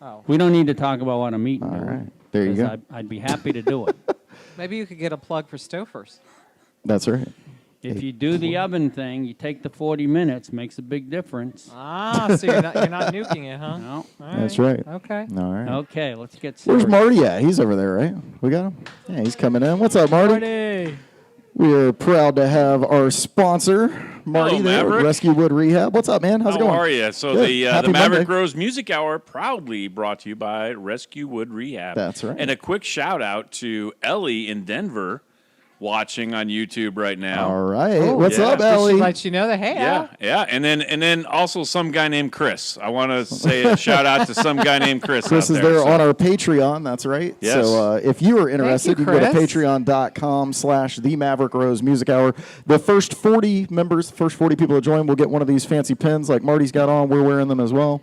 Oh. We don't need to talk about what I'm eating. All right. There you go. I'd be happy to do it. Maybe you could get a plug for Stofers. That's right. If you do the oven thing, you take the 40 minutes, makes a big difference. Ah, so you're not nuking it, huh? No. All That's right. Okay. All right. Okay, let's get started. Where's Marty at? He's over there, right? We got him? Yeah, he's coming in. What's up, Marty? Marty. We are proud to have our sponsor, Marty, Hello, there at Maverick. Rescue Wood Rehab. What's up, man? How's it going? How are you? So Good. the Happy Maverick Monday. Rose Music Hour proudly brought to you by Rescue Wood Rehab. That's right. And a quick shout out to Ellie in Denver watching on YouTube right now. All right. Oh, What's yeah. up, She Ellie? lets you know that, hey, Yeah, yeah. And then also some guy named Chris. I want to say a shout out to some guy named Chris. Chris out is there so. on our Patreon. That's right. Yes. So if you are interested, you can go to Chris. patreon.com/the Maverick Rose Music Hour. The first 40 members, first 40 people that join will get one of these fancy pins like Marty's got on. We're wearing them as well.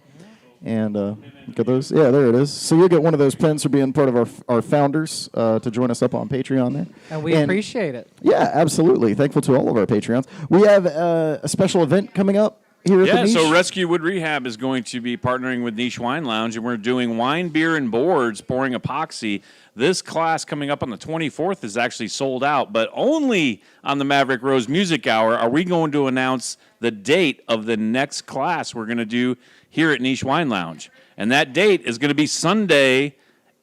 And look at those. Yeah, there it is. So you'll get one of those pins for being part of our founders to join us up on Patreon there. And we appreciate it. Yeah, absolutely. Thankful to all of our Patreons. We have a special event coming up here at the Yeah, Niche. so Rescue Wood Rehab is going to be partnering with Niche Wine Lounge, and we're doing wine, beer, and boards, pouring epoxy. This class coming up on the 24th is actually sold out, but only on the Maverick Rose Music Hour are we going to announce the date of the next class we're going to do here at Niche Wine Lounge. And that date is going to be Sunday,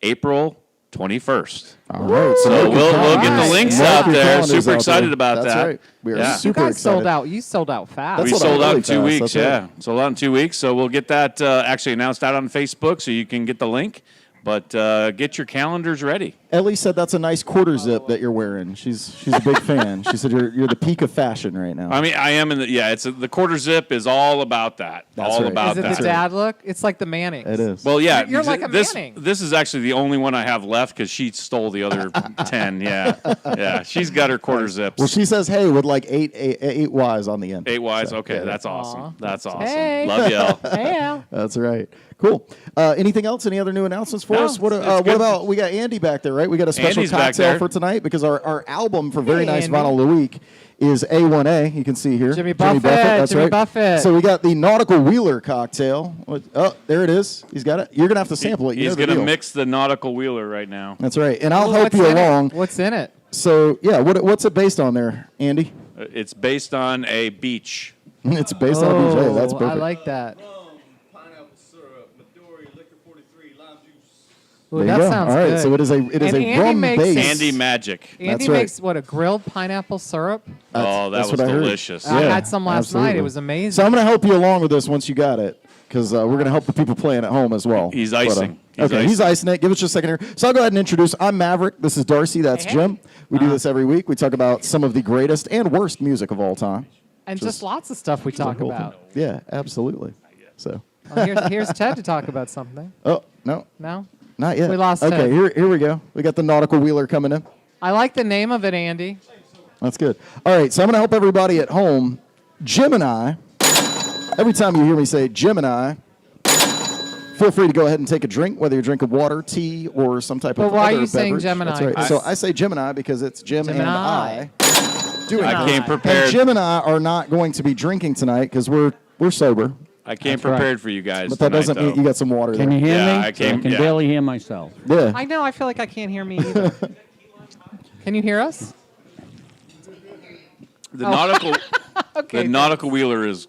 April 21st. All right. So mark your we'll get calendars. the links Mark out your there. calendars Super out excited there. about That's that. right. We are Yeah. You super guys excited. sold out. You sold out fast. We That's sold what I out in really 2 fast. weeks, That's right. yeah. Sold out in 2 weeks, so we'll get that actually announced out on Facebook so you can get the link. But get your calendars ready. Ellie said that's a nice quarter zip that you're wearing. She's a big fan. She said you're the peak of fashion right now. I mean, I am in the the quarter zip is all about that. That's all right. about Is it that. the dad look? It's like the Mannings. It is. Well, yeah, You're like a this Manning. this is actually the only one I have left because she stole the other 10. Yeah, she's got her quarter zips. Well, she says hey with like eight Y's on the end. 8 Ys. So, Okay, yeah. that's awesome. That's awesome. Hey. Love y'all. Hey, Al. That's right. Cool. Anything else? Any other new announcements for No, us? What, it's what good. about, we got Andy back there, right? We got a special Andy's back cocktail there. for tonight because our album for Very Hey, Nice Andy. Vinyl of the Week is A1A. You can see here. Jimmy Buffett. That's Jimmy right. Buffett. So we got the Nautical Wheeler cocktail. Oh, there it is. He's got it. You're going to have to sample it. You He's know the going to deal. mix the nautical wheeler right now. That's right. And I'll Ooh, help what's you in it? along. What's in it? So, yeah, what's it based on there, Andy? It's based on a beach. It's based on a beach. Hey, that's Oh, perfect. I like that. Pineapple syrup, Midori, Liquor 43, lime juice. Ooh, There you that go. sounds All right, good. so it is And a Andy rum makes- base. Candy magic. Andy That's right. makes what, a grilled pineapple syrup? Oh, that That's was what I heard. delicious. I Yeah, had some last night. absolutely. It was amazing. So I'm going to help you along with this once you got it, because we're going to help the people playing at home as well. He's But, icing. He's icing it. Give us just a second here. So I'll go ahead and introduce. I'm Maverick. This is Darcy. That's Hey, hey. Jim. We do this every week. We talk about some of the greatest and worst music of all time. and just lots of stuff we talk Cool. about. Yeah, absolutely. So, Well, here's Ted to talk about something. oh no, No? not yet. We lost Okay, Ted. here we go. We got the Nautical Wheeler coming in. I like the name of it, Andy. That's good. All right, so I'm going to help everybody at home. Jim and I, every time you hear me say Jim and I, feel free to go ahead and take a drink, whether you're drinking water, tea, or some type But of why are other you saying beverage. Gemini? That's right. 'Cause- So I say Gemini because it's Jim and I doing I this. came And prepared. Jim and I are not going to be drinking tonight because we're sober. I came That's right. prepared for you guys. But that tonight, doesn't mean though. you got some water Can there. you hear Yeah, me? I came- can yeah. barely hear myself. Yeah. I know. I feel like I can't hear me either. Can you hear us? The nautical, Okay. the nautical wheeler is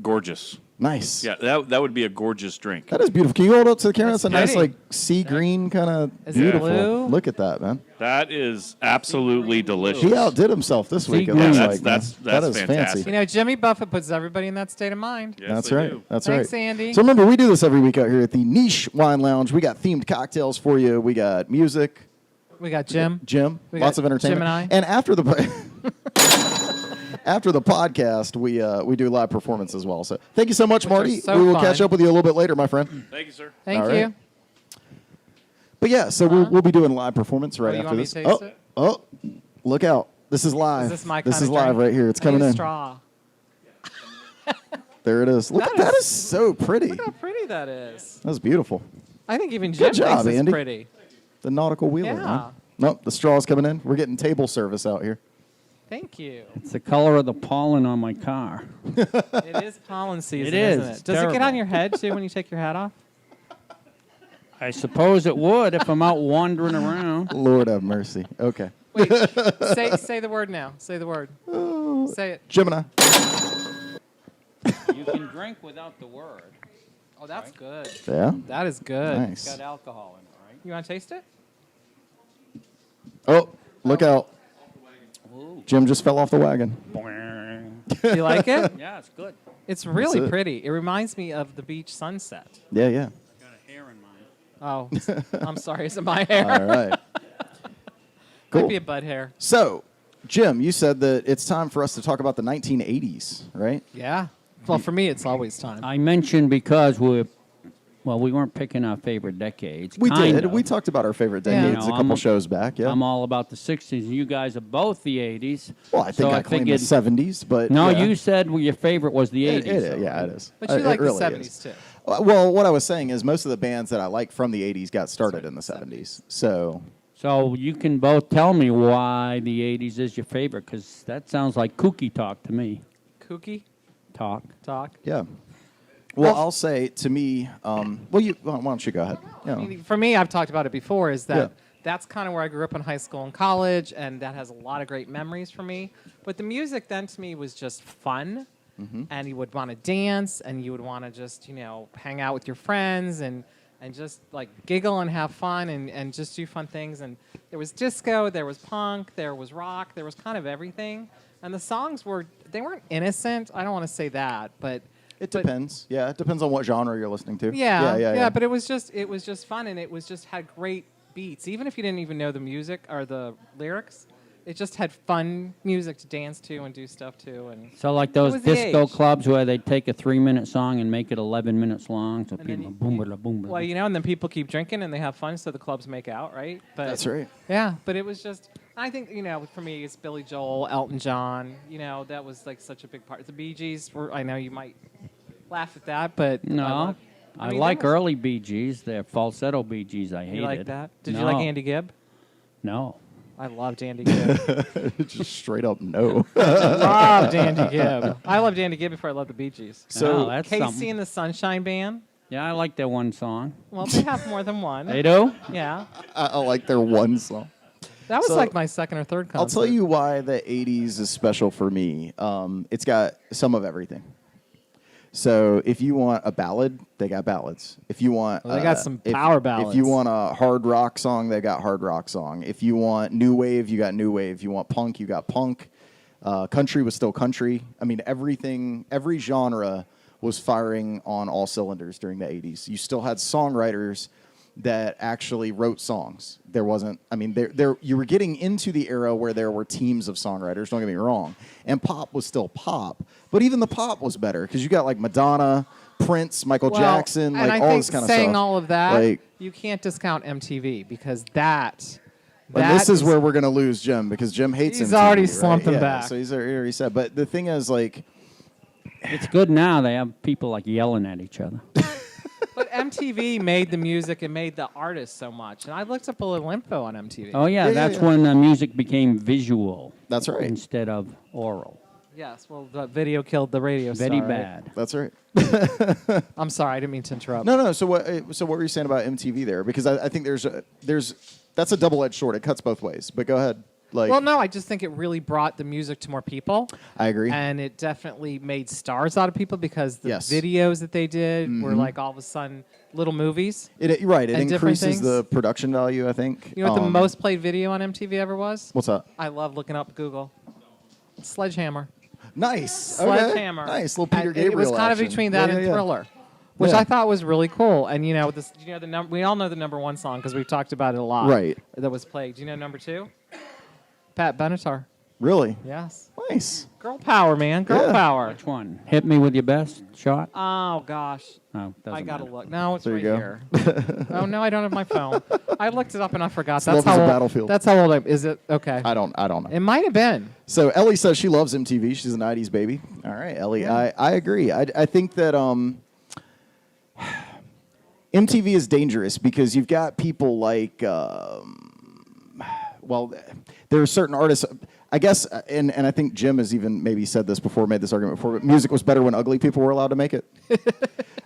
gorgeous. Nice. Yeah, that would be a gorgeous drink. That is beautiful. Can you hold it up to the camera? That's That's a nice, pretty. like, sea green kind of Is it beautiful. blue? Look at that, man. That is absolutely delicious. He outdid himself this week. It green. looks Yeah, like, that's man. That is fantastic. You know, Jimmy Buffett puts everybody in that state of mind. Yes, That's they right. do. That's Thanks, right. Andy. So remember, we do this every week out here at the Niche Wine Lounge. We got themed cocktails for you. We got music, We got Jim. lots got of entertainment. Jim and I. And after the after the podcast, we do live performance as well. So thank you so much, Which are Marty. so we will fun. catch up with you a little bit later, my friend. Thank you, sir. Thank All you. right. But yeah, so we'll be doing live performance right you after want me this. to taste it? Oh, look out! This is live. Is this my This kind is of live drink? right here. It's I coming need a in. straw. There it is. Look That at that. is- Is so pretty. Look how pretty that is. That's beautiful. I think even Jim Good job, thinks it's Andy. pretty. The nautical wheeler. Yeah. Huh? Nope, the straw's coming in. We're getting table service out here. Thank you. It's the color of the pollen on my car. It is pollen season, It is. isn't It's it? Does it get terrible. on your head, too, when you take your hat off? I suppose it would if I'm out wandering around. Lord have mercy. Okay. Wait, say the word now. Say the word. Say it. Gemini. You can drink without the word. Oh, that's good. Yeah. That is good. Nice. Got alcohol in it, right? You want to taste it? Oh, look out. Ooh. Jim just fell off the wagon. Do you like it? Yeah, it's good. It's really That's it. pretty. It reminds me of the beach sunset. Yeah, yeah. Got a hair in mine. Oh, I'm sorry. Is it my hair? All right. Cool. Might be a bud hair. So, Jim, you said that it's time for us to talk about the 1980s, right? Yeah. Well, for me, it's always time. I mentioned because we weren't picking our favorite decades. We kind did. of. We talked about our favorite Yeah. decades You know, a couple shows back. Yeah. I'm all about the 60s. You guys are both the 80s. Well, I think so I claimed the 70s, but No, yeah. you said your favorite was the 80s. Yeah, it is. But you It like really the 70s, is. too. Well, what I was saying is most of the bands that I like from the 80s got started in the 70s. So, So you can both tell me why the 80s is your favorite, because that sounds like kooky talk to me. Kooky Talk. talk. yeah. Well, I'll say to me, why don't you go ahead? You know. I mean, for me, I've talked about it before, is that Yeah. that's kind of where I grew up in high school and college, and that has a lot of great memories for me. But the music then to me was just fun, and you would want to dance, and you would want to just, hang out with your friends and just like giggle and have fun and just do fun things. And there was disco, there was punk, there was rock, there was kind of everything. And the songs weren't innocent. I don't want to say that, but It depends. Yeah, it depends on what genre you're listening to. yeah. But it was just fun, and it was just had great beats. Even if you didn't even know the music or the lyrics, it just had fun music to dance to and do stuff to. And So like those was the disco age. clubs where they take a 3-minute song and make it 11 minutes long, so And then people you- boom, bada, boom, bada. well, and then people keep drinking and they have fun, so the clubs make out, right? But That's right. Yeah, but it was just. I think for me, it's Billy Joel, Elton John. That was like such a big part. The Bee Gees were. I know you might laugh at that, but No, I mean, like there was- early Bee Gees. They're falsetto Bee Gees. I hated. You like that? Did you No. like Andy Gibb? No. I loved Andy Gibb. Just straight up no. Loved Andy Gibb. I loved Andy Gibb before I loved the Bee Gees. So that's Casey something. and the Sunshine Band. Yeah, I like that one song. Well, they have more than one. They do? Yeah, I like their one song. that was So, like my second or third concert. I'll tell you why the 80s is special for me. It's got some of everything. So if you want a ballad, they got ballads. If you want, Well, they got some if- power If ballads. you want a hard rock song, they got hard rock song. If you want new wave, you got new wave. If you want punk, you got punk. Country was still country. I mean, every genre was firing on all cylinders during the 80s. You still had songwriters that actually wrote songs. There wasn't, I mean, you were getting into the era where there were teams of songwriters, don't get me wrong. And pop was still pop. But even the pop was better because you got like Madonna, Prince, Michael Jackson, and like I all think this kind of stuff. saying all of that, Like, you can't discount MTV because that and this is where we're going to lose Jim because Jim hates He's MTV, already right? slumping Yeah, back. So he's already said. But the thing is, like, It's good now. They have people like yelling at each other. But MTV made the music and made the artists so much. And I looked up a little info on MTV. Oh, yeah, Yeah, that's yeah. when music became visual that's right. instead of oral. Yes, well, the video killed the radio Very star, right? bad. That's right. I'm sorry, I didn't mean to interrupt. No. So what were you saying about MTV there? Because I think there's that's a double-edged sword. It cuts both ways. But go ahead. Like, Well, no, I just think it really brought the music to more people. I agree. And it definitely made stars out of people because the Yes. videos that they did were like all of a sudden little movies. It right. It and different increases things. the production value. I think. You know what the most played video on MTV ever was? What's that? I love looking up Google. Sledgehammer. Nice. Okay. Sledgehammer. Nice little Peter And Gabriel. It was kind action. of between that Yeah, and yeah, yeah. Thriller, which Yeah. I thought was really cool. And this, we all know the number one song because we've talked about it a lot. Right. That was played. Do you know number two? Pat Benatar. Really Yes. nice. Girl power, man. Girl Yeah. power. Which one? Hit me with your best shot? Oh gosh. No, doesn't I gotta matter. look. No, it's There right you go. here. Oh no, I don't have my phone. I looked it up and I forgot. Love That's is how a old. battlefield. That's how old I is it? Okay. I don't know. It might have been. So Ellie says she loves MTV. She's a 90s baby. All right, Ellie. Yeah. I agree. I think that MTV is dangerous because you've got people like, well, there are certain artists. I guess, and I think Jim has even maybe said this before, made this argument before, but music was better when ugly people were allowed to make it.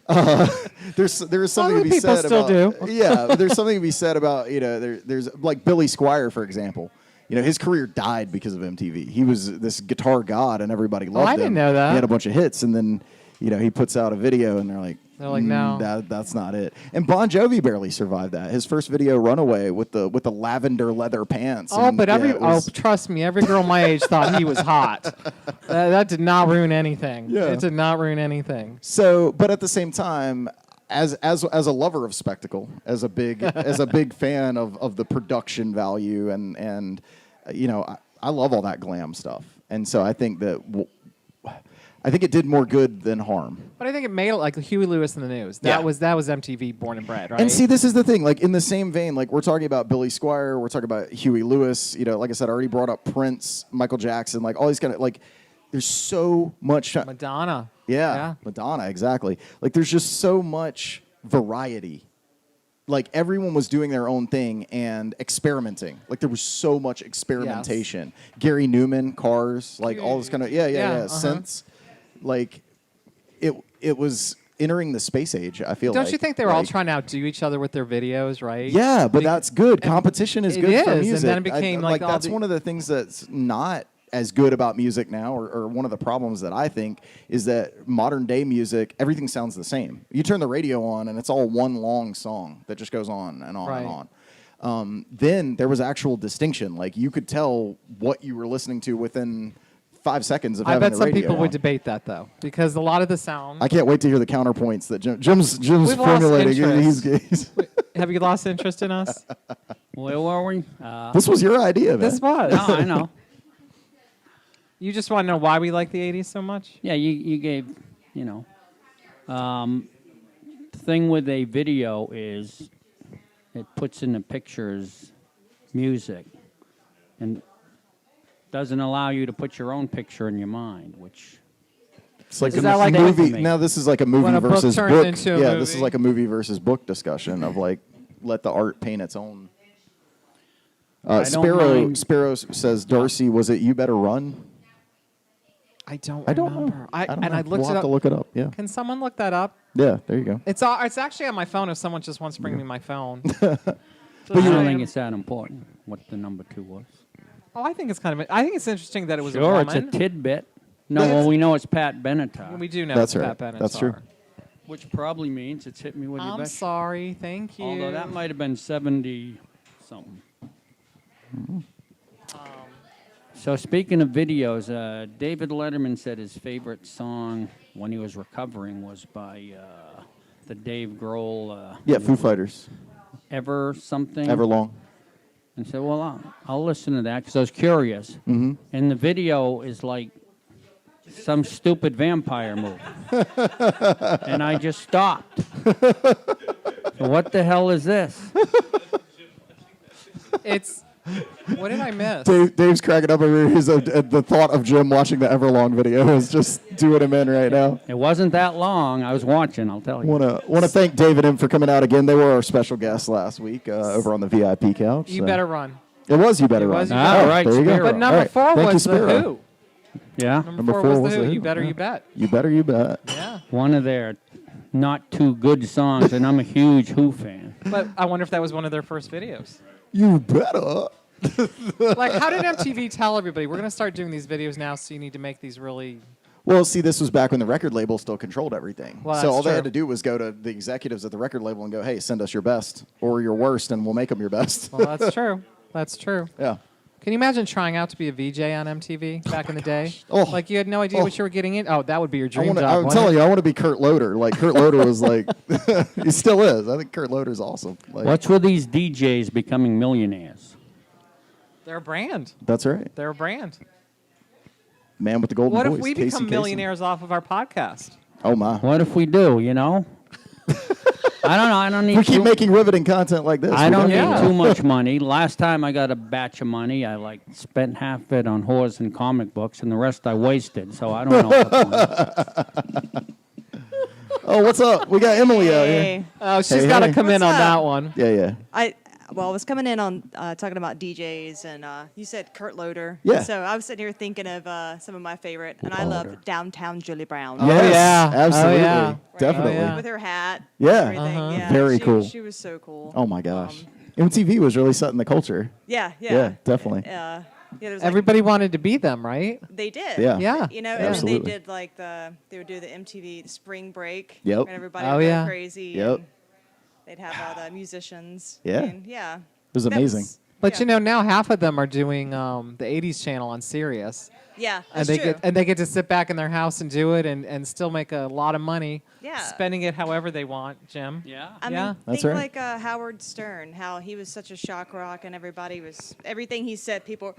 There's something to be people said still about do. yeah. There's something to be said about there's like Billy Squier, for example. His career died because of MTV. He was this guitar god, and everybody loved him. I didn't know that. He had a bunch of hits, and then he puts out a video, and they're like, no, that's not it. And Bon Jovi barely survived that. His first video, Runaway, with the lavender leather pants. Oh, and, but yeah, trust me, every girl my age thought he was hot. That did not ruin anything. Yeah. It did not ruin anything. So, but at the same time, as a lover of spectacle, as a big fan of the production value, and I love all that glam stuff, and so I think that I think it did more good than harm. But I think it made it like Huey Lewis in the News. That was MTV born and bred, right? And see, this is the thing. Like in the same vein, like we're talking about Billy Squier, we're talking about Huey Lewis. Like I said, I already brought up Prince, Michael Jackson, like all these kind of like. There's so much. Madonna. Yeah, Madonna, exactly. Like there's just so much variety. Like everyone was doing their own thing and experimenting. Like there was so much experimentation. Yes. Gary Newman, Cars, like all this kind of synths. Like it was entering the space age. I feel. Don't you think they were all trying to outdo each other with their videos, right? Yeah, but that's good. Competition is good for music. And then it became that's one of the things that's not as good about music now, or one of the problems that I think is that modern day music, everything sounds the same. You turn the radio on and it's all one long song that just goes on and on and on. Then there was actual distinction. Like you could tell what you were listening to within 5 seconds of having the radio. I bet some people on. would debate that though, because a lot of the sound. I can't wait to hear the counterpoints that Jim's We've formulating. Have you lost interest in us? Where were we? This was your idea, man. This was. No, I know. You just want to know why we like the 80s so much? Yeah, you gave, the thing with a video is it puts in the pictures music and doesn't allow you to put your own picture in your mind, which... It's like is that like movie. Now this is like a movie when a versus book. book. Into a Yeah, movie. this is like a movie versus book discussion of like let the art paint its own. Sparrow says, Darcy, was it You Better Run? I don't know. remember. I don't know. I looked We'll it have up. to look it up. Yeah. Can someone look that up? Yeah. There you go. It's actually on my phone if someone just wants to bring me my phone. I don't think it's that important what the number 2 was. Oh, I think it's I think it's interesting that it was a Sure, woman. it's a tidbit. No, well, we know it's Pat Benatar. We do know That's it's right. Pat Benatar. That's true. Which probably means it's hit me with your I'm best. sorry. Thank you. Although that might have been 70-something. So speaking of videos, David Letterman said his favorite song when he was recovering was by the Dave Grohl. Foo Fighters. Ever something. Everlong. And said, well, I'll listen to that because I was curious. Mm-hmm. And the video is like some stupid vampire movie. And I just stopped. So what the hell is this? It's. What did I miss? Dave's cracking up over here. The thought of Jim watching the Everlong video is just doing him in right now. It wasn't that long. I was watching, I'll tell you. Want to thank Dave and him for coming out again. They were our special guests last week over on the VIP couch. You Better Run. It was You Better It Run. was You Better Run. There you go. Sparrow. But number All right. 4 Thank you, was The Sparrow. Who. Yeah? Number 4 was The Who. You Better You Bet. You Better You Bet. Yeah. One of their not too good songs, and I'm a huge Who fan. But I wonder if that was one of their first videos. You better. Like, how did MTV tell everybody, we're going to start doing these videos now, so you need to make these really... Well, see, this was back when the record label still controlled everything. Well, so that's all they true. had to do was go to the executives at the record label and go, hey, send us your best or your worst, and we'll make them your best. Well, that's true. That's true. Yeah. Can you imagine trying out to be a VJ on MTV back in the day? Oh. Like, you had no idea what you were getting in? Oh, that would be your dream job, I'm wouldn't telling it? you, I want to be Kurt Loder. Like, Kurt Loder was like, he still is. I think Kurt Loder's awesome. Like, What's with these DJs becoming millionaires? They're a brand. That's right. They're a brand. Man with the golden What voice. if we Casey become Kasem. millionaires off of our podcast? Oh, my. What if we do, I don't know. I don't need We keep too, making riveting content like this. I We don't definitely need Yeah. too much money. Last time I got a batch of money, I spent half of it on whores and comic books, and the rest I wasted. So I don't know. What's on. Oh, what's up? We got Emily out here. Hey. Oh, she's Hey, got to hey. come in What's on up? that one. Yeah, yeah. well, I was coming in on talking about DJs, and you said Kurt Loder. Yeah. So I was sitting here thinking of some of my favorite, and I love Downtown Julie Brown. Yes, yeah. Oh, absolutely, yeah. Right? definitely. Oh, yeah. With her hat. Yeah. And everything. Yeah. Very cool. She was so cool. Oh my gosh, MTV was really setting the culture. Yeah. Yeah, definitely. Yeah, there was like, Everybody wanted to be them, right? they did. Yeah. Yeah. You know, Absolutely. and then they did like they would do the MTV Spring Break. Yep. And everybody Oh, would go yeah. crazy. Yep. And they'd have all the musicians. Yeah. And yeah. It was That amazing. But yeah. you know, now half of them are doing the 80s channel on Sirius. Yeah, And that's true. they get to sit back in their house and do it and still make a lot of money Yeah. spending it however they want, Jim. Yeah. I Yeah. mean, That's think right. like Howard Stern, how he was such a shock rock, and everything he said, people,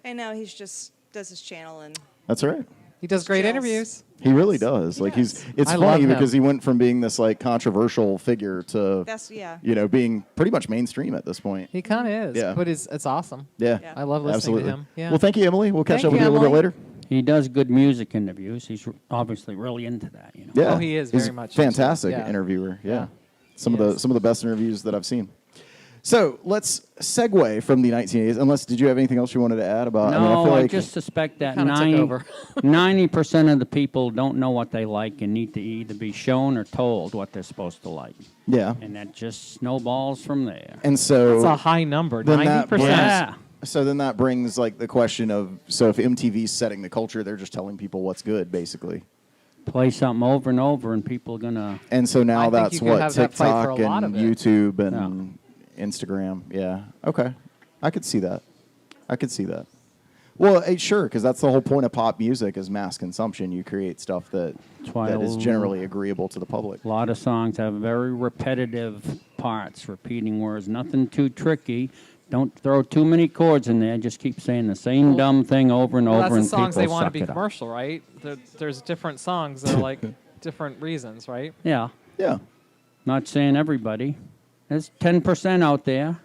and now he's just does his channel and That's right. He does great Chills. interviews. He really does. He Like does. it's I love funny him. because he went from being this like controversial figure to that's yeah. being pretty much mainstream at this point. He kind of is. Yeah. But it's awesome. Yeah. Yeah. I love listening Absolutely. to him. Yeah. Well, thank you, Emily. We'll catch Thank up with you, you a little bit Emily. later. He does good music interviews. He's obviously really into that, you know. Yeah. Oh, he is He's very much into it. fantastic Yeah. interviewer. Yeah. Yeah. Some He of the is. some of the best interviews that I've seen. So let's segue from the 1980s. Unless, did you have anything else you wanted to add about? No, I mean, I feel like just suspect that Kinda took over. 90% of the people don't know what they like and need to either be shown or told what they're supposed to like. yeah. And that just snowballs from there. And so It's a high number, then that 90%. brings- Yeah. So then that brings like the question of, so if MTV's setting the culture, they're just telling people what's good, basically. Play something over and over, and people are going to. And so now I think that's you could what have that fight for TikTok a lot and of it. YouTube and Instagram. Yeah. Okay. I could see that. I could see that. Well, sure, because that's the whole point of pop music is mass consumption. You create stuff that why that is I'll- generally agreeable to the public. A lot of songs have very repetitive parts, repeating words. Nothing too tricky. Don't throw too many chords in there. Just keep saying the same Well, dumb thing over and Well, over, that's the and songs people they want to suck be it up. commercial, right? There's different songs that are like different reasons, right? Yeah. Yeah. Not saying everybody. There's 10% out there.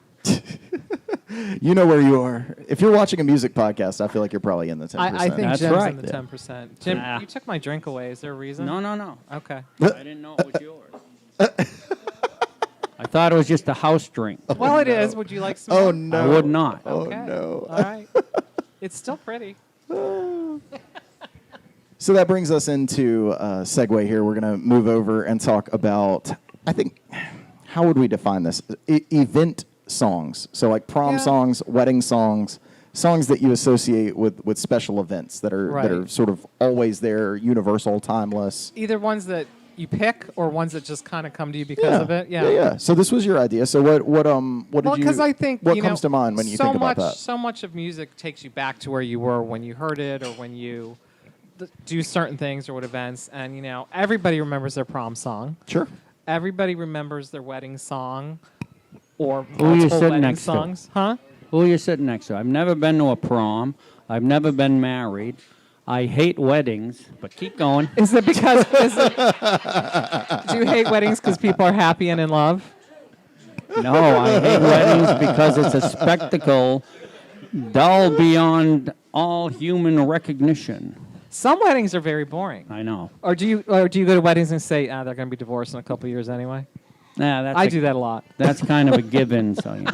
You know where you are. If you're watching a music podcast, I feel like you're probably in the 10%. I think That's Jim's right. in the Yeah. 10%. Jim, Nah. you took my drink away. Is there a reason? No. Okay. I didn't know it was yours. I thought it was just a house drink. Well, it is. Would you like some? Oh, more? no. I would not. Oh, Okay. no. All right. It's still pretty. So that brings us into a segue here. We're going to move over and talk about, I think, how would we define this? Event songs. So like prom Yeah. songs, wedding songs, songs that you associate with special events that are Right. sort of always there, universal, timeless. Either ones that you pick or ones that just kind of come to you because of it. Yeah. So this was your idea. So what Well, did you? because I think what you comes know, to mind when you so think about much, that? So much of music takes you back to where you were when you heard it, or when you do certain things or what events. And you know, everybody remembers their prom song. Sure. Everybody remembers their wedding song, or Who are you multiple sitting wedding next to? songs, huh? Who are you sitting next to? I've never been to a prom. I've never been married. I hate weddings, but keep going. Is it because do you hate weddings because people are happy and in love? No, I hate weddings because it's a spectacle dull beyond all human recognition. Some weddings are very boring. I know. Or do you go to weddings and say, they're going to be divorced in a couple years anyway? Nah, that's I do that a lot. That's kind of a given, so you know.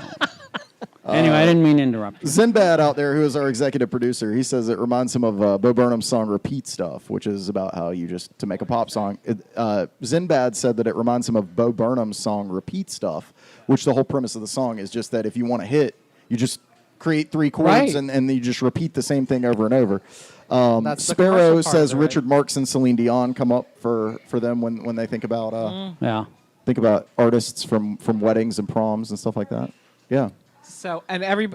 Anyway, I didn't mean to interrupt you. Zinbad out there, who is our executive producer, he says it reminds him of Bo Burnham's song "Repeat Stuff," which is about how you just to make a pop song. Zinbad said that it reminds him of Bo Burnham's song "Repeat Stuff," which the whole premise of the song is just that if you want to hit, you just create three chords Right. and you just repeat the same thing over and over. That's the Sparrow commercial part says of it, right? Richard Marx and Celine Dion come up for them when they think about Yeah. artists from weddings and proms and stuff like that. Yeah. So, and every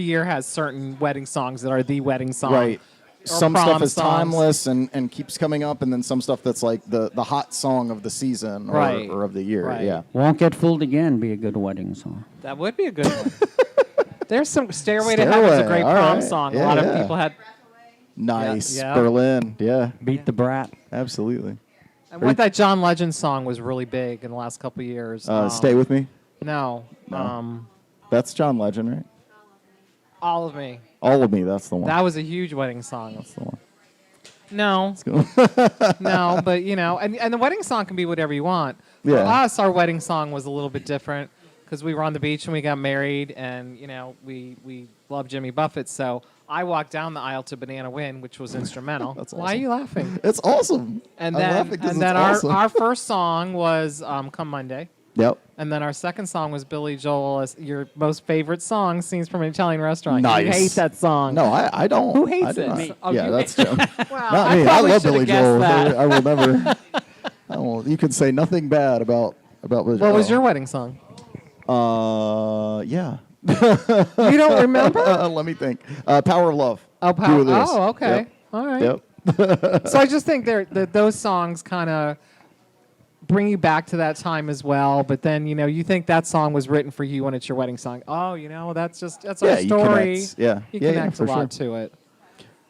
year has certain wedding songs that are the wedding song. Right. Or Some prom stuff is songs. timeless and keeps coming up, and then some stuff that's like the hot song of the season or, Right. or of the year. Right. Yeah. Won't Get Fooled Again be a good wedding song. That would be a good one. There's some Stairway to Heaven's a Stairway, great all prom right. song. Yeah, a lot yeah. of people had. Nice. Yeah. Berlin. Yeah. Beat the Brat. Absolutely. And what that John Legend song was really big in the last couple of years. Stay With Me. No. No. That's John Legend, right? All of Me. All of Me. That's the one. That was a huge wedding song. That's the one. No. Cool. No, but and the wedding song can be whatever you want. For Yeah. us, our wedding song was a little bit different because we were on the beach and we got married, and we love Jimmy Buffett. So I walked down the aisle to Banana Wind, which was instrumental. That's Why are awesome. you laughing? It's awesome. And I'm then, laughing 'cause and then it's awesome. our first song was "Come Monday." Yep. And then our second song was Billy Joel, your most favorite song, Scenes from an Italian Restaurant. Nice. You hate that song. No, I don't. Who hates I do it? not. Me. Oh, Yeah, you that's hate- Jim. Well, Not me. I probably love should've Billy guessed Joel. that. I will never. I won't. You can say nothing bad about Billy Joel. What was your wedding song? Yeah. You don't remember? Let me think. Power of Love. Oh, Do With This. Oh, okay. Yep. All right. Yep. So I just think that those songs kind of bring you back to that time as well. But then you think that song was written for you when it's your wedding song. Oh, that's our Yeah, you story. connect. Yeah. You Yeah, connect for a lot sure. to it.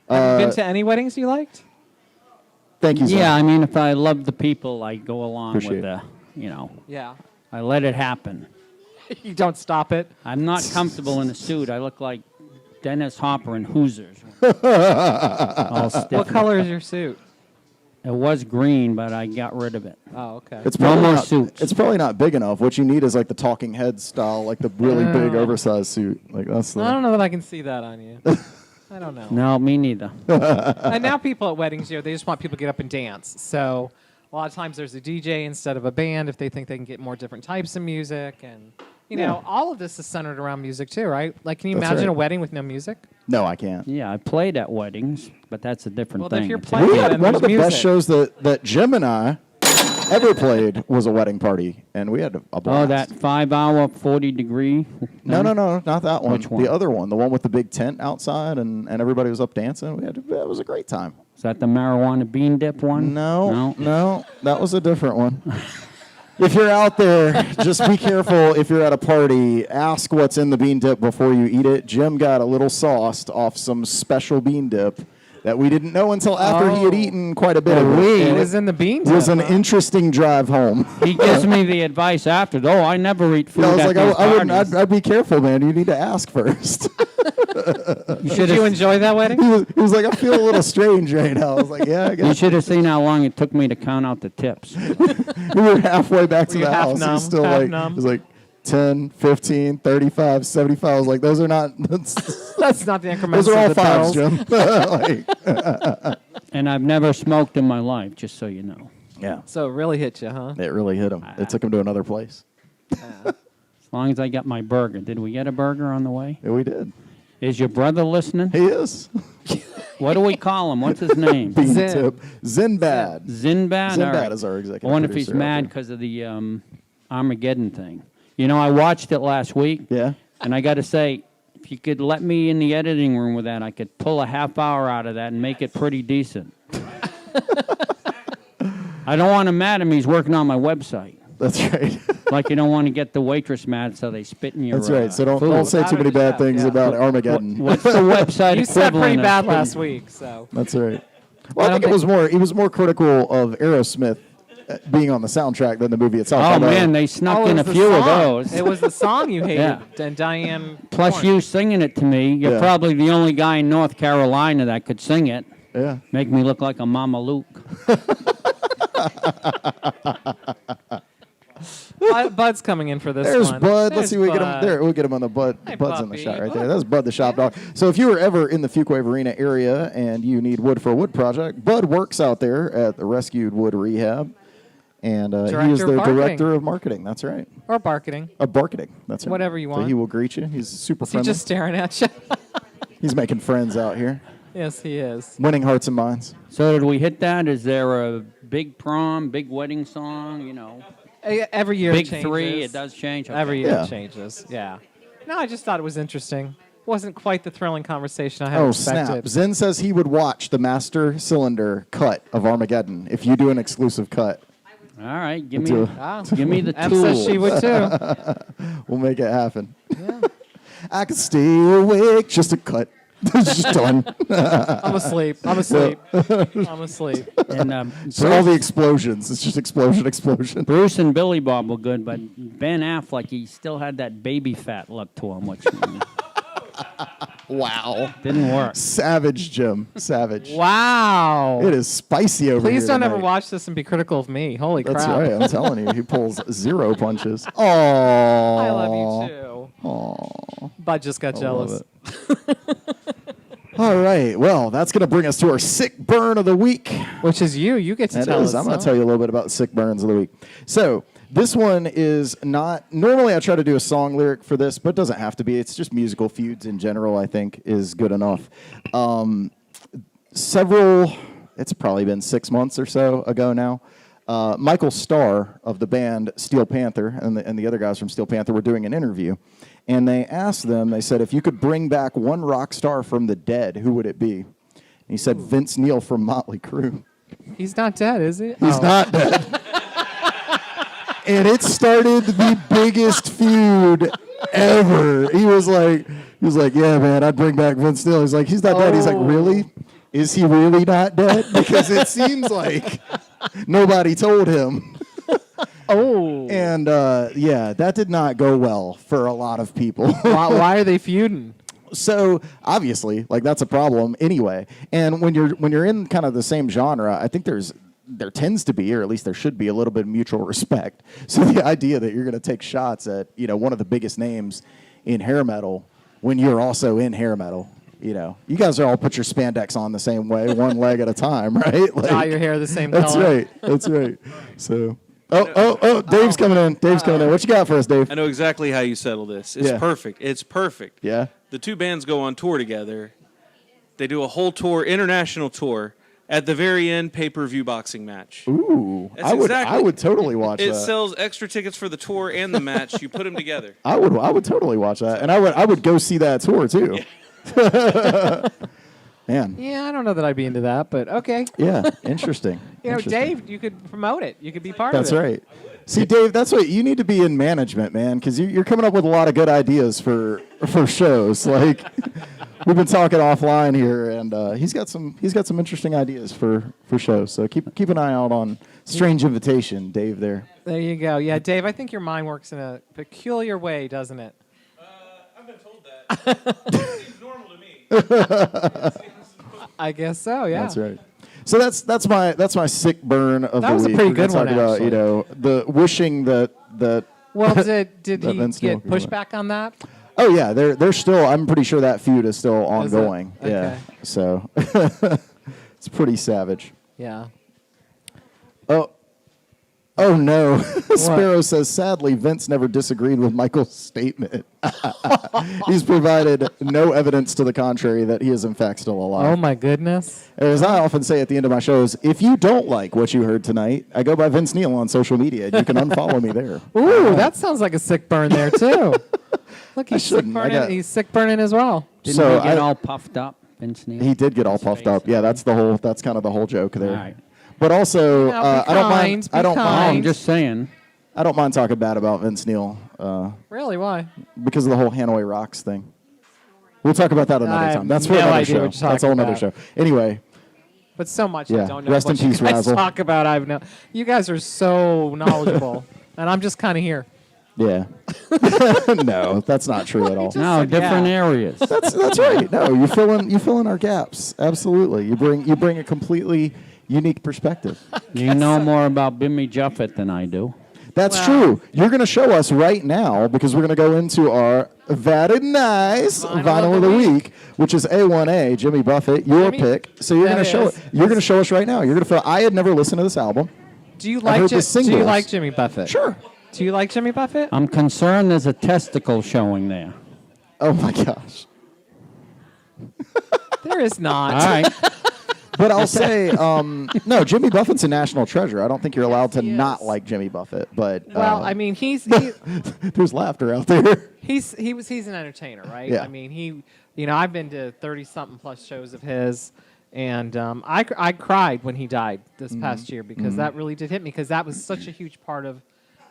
Have you been to any weddings you liked? Thank you. Yeah, Zach. I mean, if I love the people, I go along Appreciate with the, Yeah. I let it happen. You don't stop it. I'm not comfortable in a suit. I look like Dennis Hopper in Hoosiers. All stiff. What color is your suit? It was green, but I got rid of it. Oh, okay. It's No probably more not, suits. It's probably not big enough. What you need is like the Talking Heads style, like the really big oversized suit. Like that's the. I don't know that I can see that on you. I don't know. No, me neither. And now people at weddings, they just want people to get up and dance. So a lot of times there's a DJ instead of a band if they think they can get more different types of music. And, all of this is centered around music too, right? Like, can you That's imagine right. a wedding with no music? No, I can't. Yeah, I played at weddings, but that's a different Well, thing. if you're It's- playing We Yeah, had then one of the there's best music. shows that Jim and I ever played was a wedding party, and we had a blast. Oh, that 5-hour, 40-degree? No, not that one. Which one? The other one, the one with the big tent outside, and everybody was up dancing. It was a great time. Is that the marijuana bean dip one? No, that was a different one. If you're out there, just be careful. If you're at a party, ask what's in the bean dip before you eat it. Jim got a little sauced off some special bean dip that we didn't know until after he had eaten quite a bit of it. It And was in the bean It was tip, an huh? interesting drive home. He gives me the advice after, though. I never eat food I was at like, these I wouldn't. parties. I'd be careful, man. You need to ask first. Did you enjoy that wedding? He was like, I feel a little strange right now. I was like, yeah, I You guess. should have seen how long it took me to count out the tips. We were halfway back to Were you the half house. He numb? was still Half like, numb? it was like 10, 15, 35, 75. I was like, those are not. That's not the increments Those are all of the fives, pills. Jim. Like, And I've never smoked in my life, just so you know. yeah, So it really hit you, huh? it really hit him. It took him to another place. As long as I got my burger. Did we get a burger on the way? Yeah, we did. Is your brother listening? He is. What do we call him? What's his name? Bean Zin. tip. Zinbad. Zinbad? Zinbad All right. is our executive I wonder if he's producer out mad there. because of the Armageddon thing. I watched it last week. Yeah. And I got to say, if you could let me in the editing room with that, I could pull a half hour out of that and make it pretty decent. I don't want him mad at me. He's working on my website. That's right. Like you don't want to get the waitress mad, so they spit in your That's right. So don't food. say too Without many a bad doubt, things yeah. about Armageddon. What's the website You said equivalent pretty of bad spitting? last week, so. That's right. Well, I don't think it was more. He was more critical of Aerosmith being on the soundtrack than the movie itself. Oh Although- man, they snuck Oh, it in a was the few of song. those. It was the song you hated, Yeah. and Diane. Plus Warren. you singing it to me. You're Yeah. probably the only guy in North Carolina that could sing it. Yeah. Make me look like a Mama Luke. Bud's coming in for this There's one. Bud. Let's There's see. We get him Bud. there. We'll get him on the Bud. Hey, Bud's in the puppy. shot right Bud. there. That's Bud the shop dog. So if you were ever in the Fuquay Arena area and you need wood for a wood project, Bud works out there at the Rescued Wood Rehab, and he is Director of their marketing. director of marketing. That's right. Or barketing. Marketing. That's right. Whatever you So want. he will greet you. He's super Is he friendly. just staring at you? He's making friends out here, Yes, he is. winning hearts and minds. So did we hit that? Is there a big prom, big wedding song? Every year Big it changes. three, it does change. Okay. Every year Yeah. it changes. Yeah. No, I just thought it was interesting. Wasn't quite the thrilling conversation I had Oh, expected. snap. Zen says he would watch the master cylinder cut of Armageddon if you do an exclusive cut. All right, give Let's me, do it. Ah. give me the Em tools. says she would too. We'll make it happen. I could stay awake just to cut. It's just done. I'm asleep. I'm asleep. I'm asleep. And So all the explosions. It's just explosion. Bruce and Billy Bob were good, but Ben Affleck, he still had that baby fat look to him, which Wow. didn't work. Savage, Jim. Savage. Wow. It is spicy over here Please don't ever tonight. watch this and be critical of me. Holy That's crap. right. I'm telling you. He pulls zero punches. Oh. I love Bud just got jealous. All right. Well, that's going to bring us to our sick burn of the week. Which is you. You get to tell us. I'm going to tell you a little bit about sick burns of the week. So this one is not, normally I try to do a song lyric for this, but it doesn't have to be. It's just musical feuds in general, I think, is good enough. It's probably been 6 months or so ago now. Michael Starr of the band Steel Panther and the other guys from Steel Panther were doing an interview. And they asked them, they said, if you could bring back one rock star from the dead, who would it be? And he said, Vince Neil from Motley Crue. He's not dead, is he? He's not dead. And it started the biggest feud ever. He was like, yeah, man, I'd bring back Vince Neil. He's like, he's not dead. He's like, really? Is he really not dead? Because it seems like nobody told him. And yeah, that did not go well for a lot of people. Why are they feuding? So obviously, like that's a problem anyway. And when you're in kind of the same genre, I think there tends to be, or at least there should be, a little bit of mutual respect. So the idea that you're going to take shots at one of the biggest names in hair metal when you're also in hair metal. You guys are all put your spandex on the same way, one leg at a time, right? Like, Dye your hair the same that's color. right. That's right. So, Dave's coming in. Dave's coming in. What you got for us, Dave? I know exactly how you settle this. It's Yeah. perfect. It's perfect. Yeah. The two bands go on tour together. They do a whole tour, international tour. At the very end, pay-per-view boxing match. Ooh, That's I would totally watch It that. sells extra tickets for the tour and the match. You put them together. I would totally watch that, and I would go see that tour too. Man. Yeah, I don't know that I'd be into that, but okay. Yeah, interesting. Interesting. Dave, you could promote it. You could be part of it. That's right. See, Dave, that's what you need to be in management, man, because you're coming up with a lot of good ideas for shows. Like we've been talking offline here, and he's got some interesting ideas for shows. So keep an eye out on Strange Invitation, Dave. There you go. Yeah, Dave, I think your mind works in a peculiar way, doesn't it? I've been told that. It seems normal to me. I guess so. Yeah. That's right. So that's my sick burn of That the was a week. pretty We're gonna good one, talk about, actually. the wishing that. Well, did That he Vince Neil get could win. pushback on that? Oh yeah, they're still. I'm pretty sure that feud is still ongoing. Is it? Yeah. Okay. So it's pretty savage. Yeah. Oh no. Sparrow says, sadly, Vince never disagreed with Michael's statement. He's provided no evidence to the contrary that he is in fact still alive. Oh my goodness. As I often say at the end of my shows, if you don't like what you heard tonight, I go by Vince Neil on social media, and you can unfollow me there. Ooh, that sounds like a sick burn there too. Look, he's sick shouldn't. burning. He's sick burning as well. Didn't So he get I- all puffed up, Vince Neil? He did get all puffed up. Yeah, that's kind of the whole joke there. All right. But also, Now, be I don't mind. kind, be I don't Oh, kind. mind. I'm just saying. I don't mind talking bad about Vince Neil Really? Why? because of the whole Hanoi Rocks thing. We'll talk about that I another have time. That's for no another idea show. what you're That's a whole talking another show. Anyway, But so much Yeah. I don't know. Rest what in peace, you guys Razzle. talk about. I've no. You guys are so knowledgeable, and I'm just kind of here. yeah. No, that's not true at all. No, different areas. That's right. No, you fill in our gaps. Absolutely. You bring a completely unique perspective. You know more about Bimmy Juffet than I do. That's Wow. true. You're going to show us right now because we're going to go into our very nice vinyl of the week, which is A1A, Jimmy Buffett, your Jimmy- pick. So you're That going to show is. it. You're going to show us right now. You're going to feel. I had never listened to this album. Do you I like heard the Do you singles. like Jimmy Buffett? Sure. Do you like Jimmy Buffett? I'm concerned there's a testicle showing there. Oh my gosh. There is not. All right. But I'll say, no, Jimmy Buffett's a national treasure. I don't think you're allowed to he not is. like Jimmy Buffett. But Well, I mean, he's there's laughter out there. he's an entertainer, right? Yeah. I mean, I've been to 30-something plus shows of his, and I cried when he died this past year because that really did hit me because that was such a huge part of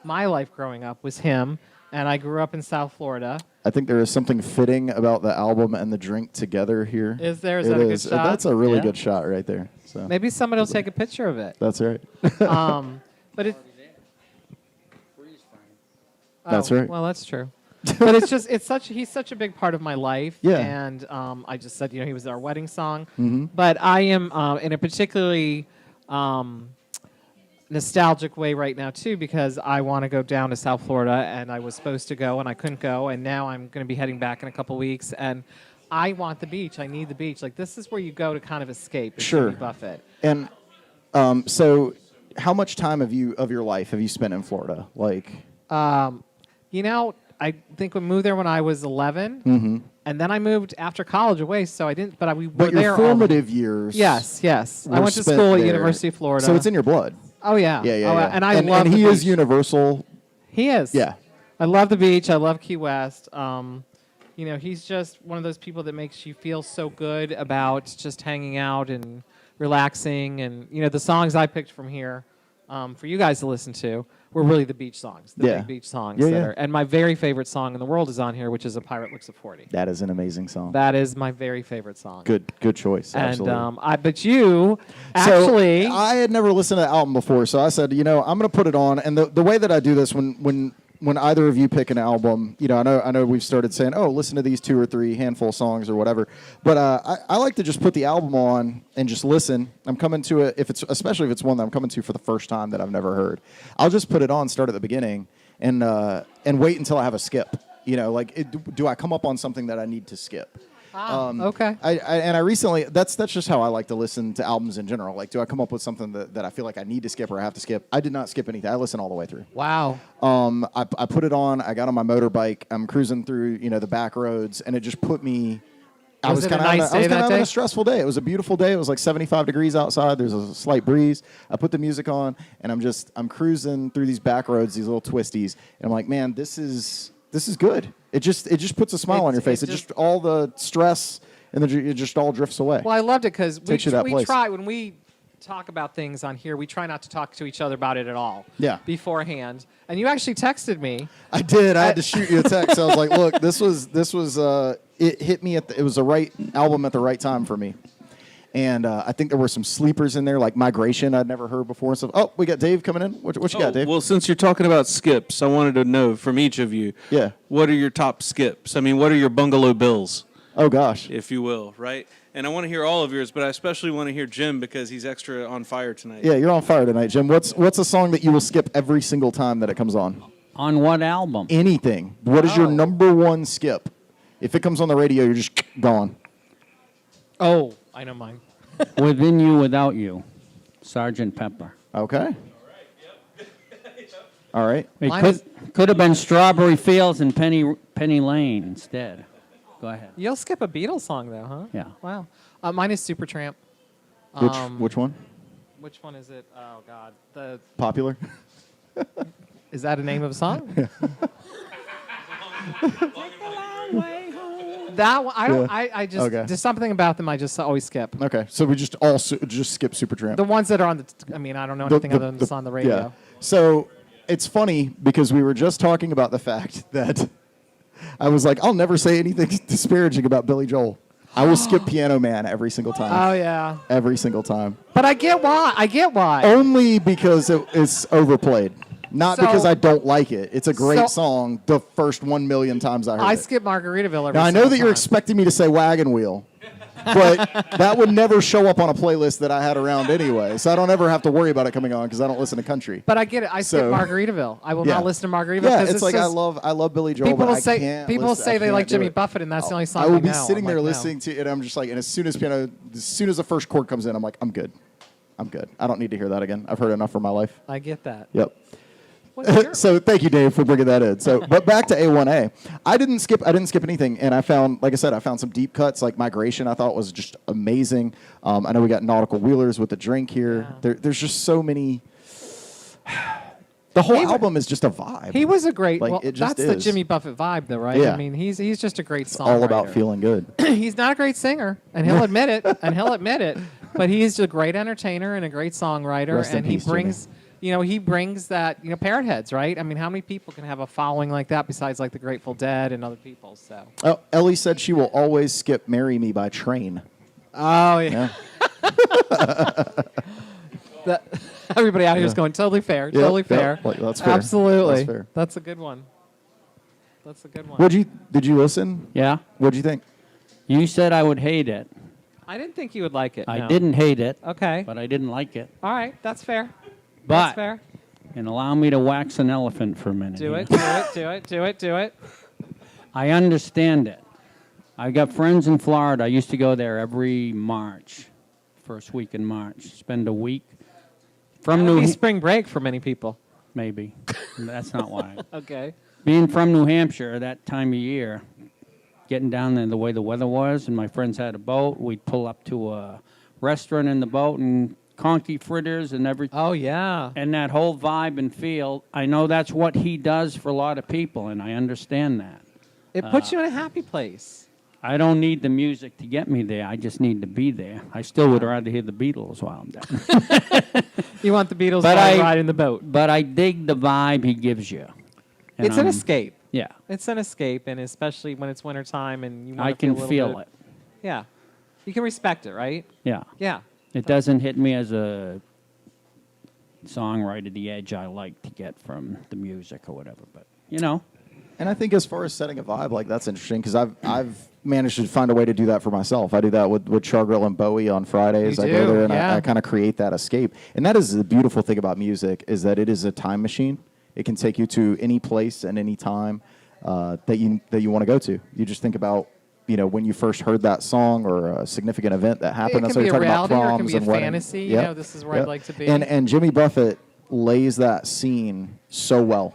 my life growing up was him, and I grew up in South Florida. I think there is something fitting about the album and the drink together here. Is there? Is It that a good is. shot? That's a really Yeah. good shot right there. So Maybe somebody will take a picture of it. that's right. But it. That's right. Well, that's true. But he's such a big part of my life. Yeah. And I just said, he was our wedding song. Mm-hmm. But I am in a particularly nostalgic way right now too, because I want to go down to South Florida, and I was supposed to go and I couldn't go, and now I'm going to be heading back in a couple weeks, and I want the beach. I need the beach. Like, this is where you go to kind of escape. It's Sure. Jimmy Buffett. And so, how much time of your life have you spent in Florida? Like, You know, I think we moved there when I was 11, and then I moved after college away. So I didn't. But we were but there. your all- formative years. Yes. I were went to spent school at there. University of Florida. So it's in your blood. Oh yeah. Yeah. Oh, and I love. And the he is beach. universal. He is. Yeah. I love the beach. I love Key West. You know, he's just one of those people that makes you feel so good about just hanging out and relaxing. And, you know, the songs I picked from here for you guys to listen to were really the beach songs, the Yeah. big beach songs. Yeah, that yeah. Are, and my very favorite song in the world is on here, which is A Pirate Looks at 40. That is an amazing song. That is my very favorite song. Good choice. And Absolutely. but you actually, So I had never listened to the album before, so I said, you know, I'm going to put it on. And the way that I do this when either of you pick an album, you know, I know we've started saying, oh, listen to these 2 or 3 handful of songs or whatever. But I like to just put the album on and just listen. I'm coming to it especially if it's one that I'm coming to for the first time that I've never heard. I'll just put it on, start at the beginning, and wait until I have a skip. You know, like, do I come up on something that I need to skip? okay. I recently, that's just how I like to listen to albums in general. Like, do I come up with something that I feel like I need to skip or I have to skip? I did not skip anything. I listened all the way through. Wow. I put it on. I got on my motorbike. I'm cruising through, you know, the back roads, and it just put me. I was it a kind of nice day that having day? a stressful day. It was a beautiful day. It was like 75 degrees outside. There's a slight breeze. I put the music on, and I'm cruising through these back roads, these little twisties, and I'm like, man, this is good. It just puts a smile on your face. It just all the stress and it just all drifts away. Well, I loved it because Takes you to that we place. try when we talk about things on here. We try not to talk to each other about it at all. Yeah. Beforehand, and you actually texted me. I did. I had to shoot you a text. I was like, look, this was it hit me it was the right album at the right time for me. And I think there were some sleepers in there, like Migration I'd never heard before. So, oh, we got Dave coming in. What you got, Dave? Well, since you're talking about skips, I wanted to know from each of you. Yeah. What are your top skips? I mean, what are your bungalow bills, Oh, gosh. if you will, right? And I want to hear all of yours, but I especially want to hear Jim because he's extra on fire tonight. Yeah, you're on fire tonight, Jim. What's a song that you will skip every single time that it comes on? On what album? Anything. What is your Oh. number one skip? If it comes on the radio, you're just gone. Oh, I know mine. Within You, Without You, Sergeant Pepper. Okay. All right. It Mine could have been Strawberry Fields and Penny Lane instead. Go ahead. You'll skip a Beatles song though, huh? Yeah. Wow. Mine is Supertramp. Which one? Which one is it? Oh God. The Popular? is that a name of a song? That one, I don't. Yeah. I just Okay. there's something about them I just always skip. Okay. So we just all just skip Supertramp. The ones that are on the. I mean, I don't know anything other than this on the radio. Yeah. So it's funny because we were just talking about the fact that I was like, I'll never say anything disparaging about Billy Joel. I will skip Piano Man every single time. Oh yeah. Every single time. But I get why. I get why. Only because it's overplayed. Not So- because I don't like it. It's a great So- song the first 1 million times I heard I it. skip Margaritaville every Now, I know single that you're time. expecting me to say Wagon Wheel, but that would never show up on a playlist that I had around anyway. So I don't ever have to worry about it coming on because I don't listen to country. But I get it. I skip So- Margaritaville. I will Yeah. not listen to Margaritaville. Yeah, 'cause it's like I just- love Billy Joel, People but will I say can't people listen- say I they like can't do Jimmy it. Buffett, and that's the only song I will they be know. sitting I'm there like, no. listening to it, and I'm just like, and as soon as the first chord comes in, I'm like, I'm good. I'm good. I don't need to hear that again. I've heard enough for my life. I get that. Yep. What's your- So thank you, Dave, for bringing that in. So, but back to A1A. I didn't skip anything, and I found, like I said, some deep cuts. Like Migration, I thought was just amazing. I know we got Nautical Wheelers with the drink here. Yeah. There's just so many. The whole He wa- album is just a vibe. He was a great. Like, well, it just that's the is. Jimmy Buffett vibe, though, right? Yeah. I mean, he's just a great songwriter. all about feeling good. He's not a great singer, and he'll admit it. But he's a great entertainer and a great songwriter, Rest in and he peace, brings. He brings that, parrot heads, right? I mean, how many people can have a following like that besides like the Grateful Dead and other people? So. Oh, Ellie said she will always skip "Marry Me" by Train. Oh yeah. Yeah. Everybody out here is going totally fair, Yep, totally yep. fair. Like, that's fair. Absolutely. That's fair. That's a good one. That's a good one. Did you listen? Yeah. What'd you think? You said I would hate it. I didn't think you would like it. I no. didn't hate it, Okay. but I didn't like it. All right. That's fair. But fair. and allow me to wax an elephant for a minute. Do here. it, do it, do it, do it, do it. I understand it. I got friends in Florida. I used to go there every March, first week in March. Spend a week from That would New be spring break for many people. maybe. That's not why. Okay. Being from New Hampshire that time of year, getting down there the way the weather was, and my friends had a boat, we'd pull up to a restaurant in the boat and conky fritters and everything. Oh, yeah. And that whole vibe and feel, I know that's what he does for a lot of people, and I understand that. It puts you in a happy place. I don't need the music to get me there. I just need to be there. I still would rather hear the Beatles while I'm down. You want the Beatles But while I- riding the boat. But I dig the vibe he gives you. And It's an I'm- escape. Yeah, It's an escape, and especially when it's wintertime and you want I to can feel, feel it. Yeah. You can respect it, right? Yeah. Yeah. It doesn't hit me as a songwriter the edge I like to get from the music or whatever. But, And I think as far as setting a vibe, like that's interesting because I've managed to find a way to do that for myself. I do that with Chargrill and Bowie on Fridays. You I go do, there and yeah. I kind of create that escape. And that is the beautiful thing about music is that it is a time machine. It can take you to any place and any time that you want to go to. You just think about when you first heard that song or a significant event that happened. It That's can what be you're a talking about, reality or it can proms be a and weddings. fantasy. Yep. This is where I'd like to be. And Jimmy Buffett lays that scene so well.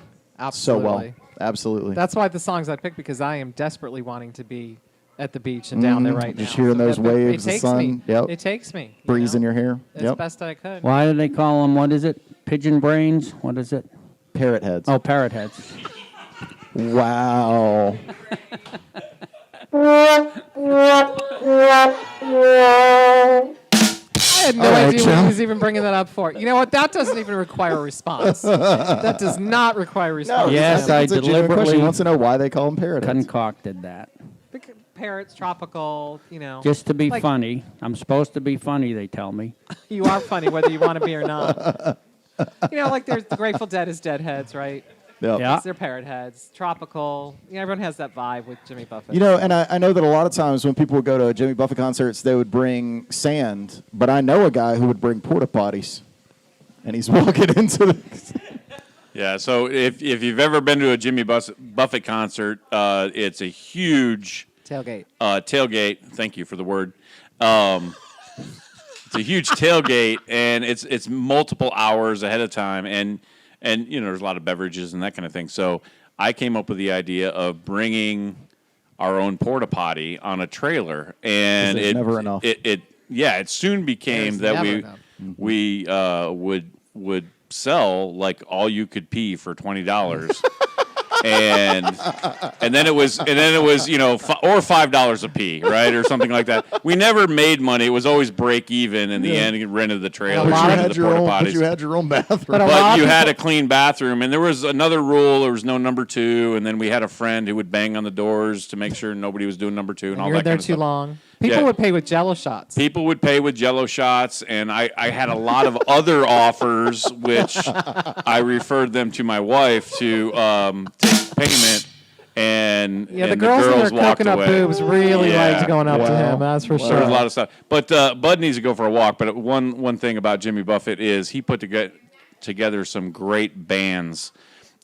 So well. Absolutely. Absolutely. That's why the songs I picked, because I am desperately wanting to be at the beach and down there right now. Just hearing those it waves, the takes sun. Me. Yep. It takes me. Breeze in your hair. As best I could. why do they call them, what is it? Pigeon brains? What is it? Parrot heads. Oh, parrot heads. Wow. I had no All right, idea what Jim. he was even bringing that up for. You know what? That doesn't even require a response. That does not require a response. Yes, I I think it's a genuine question. deliberately He wants to know why they call them parrot heads. concocted that. Parrots, tropical, Just to be Like- funny. I'm supposed to be funny, they tell me. You are funny whether you want to be or not. Like there's the Grateful Dead is deadheads, right? Yep. Yeah. They're parrot heads. Tropical. Everyone has that vibe with Jimmy Buffett. And I know that a lot of times when people would go to Jimmy Buffett concerts, they would bring sand. But I know a guy who would bring porta potties. And he's walking into the... Yeah, so if you've ever been to a Jimmy Buffett concert, it's a huge Tailgate. tailgate. Thank you for the word. It's a huge tailgate, and it's multiple hours ahead of time, and there's a lot of beverages and that kind of thing. So I came up with the idea of bringing our own porta potty on a trailer, and There's never enough. It soon became There's that never we enough. would sell like all you could pee for $20. and then it was or $5 a pee, right, or something like that. We never made money. It was always break even in the end. You rented the trailer, lot of- rented the porta potties. But you had your own bathroom. But a lot But of you had people- a clean bathroom, and there was another rule. There was no number two, and then we had a friend who would bang on the doors to make sure nobody was doing number two and all You're that there kind of too stuff. long. People Yeah. would pay with Jello shots. People would pay with Jello shots, and I had a lot of other offers, which I referred them to my wife to take payment. And Yeah, the and girls with their walked coconut away. boobs really Yeah. liked going up to Wow. him. That's for Wow. There was a sure. lot of stuff. But Bud needs to go for a walk. But one thing about Jimmy Buffett is he put together some great bands.